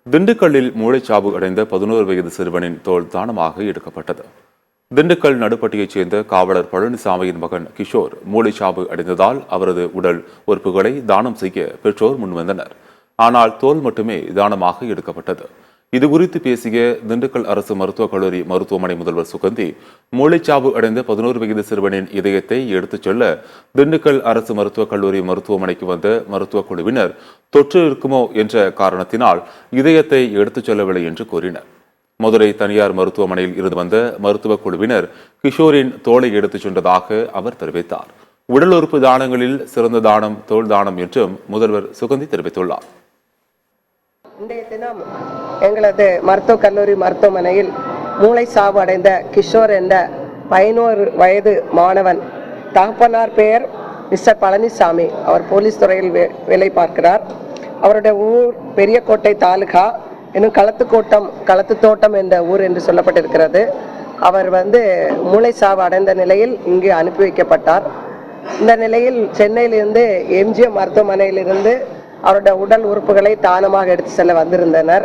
திண்டுக்கல்லில் மூளைச்சாவு அடைந்த 11 வயது சிறுவனின் தோல் தானமாக எடுக்கப்பட்டது. திண்டுக்கல் நடுப்பட்டியைச் சேர்ந்த காவலர் பழனிசாமியின் மகன் கிஷோர் மூளைச்சாவு அடைந்ததால் அவரது உடல் உறுப்புகளை தானம் செய்ய பெற்றோர் முன்வந்தனர். ஆனால் தோல் மட்டுமே தானமாக எடுக்கப்பட்டது. இதுகுறித்து பேசிய திண்டுக்கல் அரசு மருத்துவக் கல்லூரி மருத்துவமனை முதல்வர் சுகந்தி, மூளைச்சாவு அடைந்த 11 வயது சிறுவனின் இதயத்தை எடுத்துச் செல்ல திண்டுக்கல் அரசு மருத்துவக் கல்லூரி மருத்துவமனைக்கு வந்த மருத்துவக் குழுவினர் தொற்று இருக்குமோ என்ற காரணத்தினால் இதயத்தை எடுத்துச் செல்லவில்லை என்று கூறினர். மதுரை தனியார் மருத்துவமனையில் இருந்து வந்த மருத்துவக் குழுவினர் கிஷோரின் தோலை எடுத்துச் சென்றதாக அவர் தெரிவித்தார். உடல் உறுப்பு தானங்களில் சிறந்த தானம் தோல் தானம் என்றும் முதல்வர் சுகந்தி தெரிவித்துள்ளார். இன்றைய தினம் எங்களது மருத்துவக் கல்லூரி மருத்துவமனையில் மூளை சாவு அடைந்த கிஷோர் என்ற 11 வயது மாணவன், தகப்பனார் பெயர் மிஸ்டர் பழனிசாமி. அவர் போலீஸ் துறையில் வேலை பார்க்கிறார். அவருடைய ஊர் பெரியக்கோட்டை தாலுகா இன்னும் களத்துத்தோட்டம் என்ற ஊர் என்று சொல்லப்பட்டிருக்கிறது. அவர் மூளை சாவு அடைந்த நிலையில் இங்கு அனுப்பி வைக்கப்பட்டார். இந்த நிலையில் சென்னையிலிருந்து எம்ஜிஎம் மருத்துவமனையிலிருந்து அவருடைய உடல் உறுப்புகளை தானமாக எடுத்து செல்ல வந்திருந்தனர்.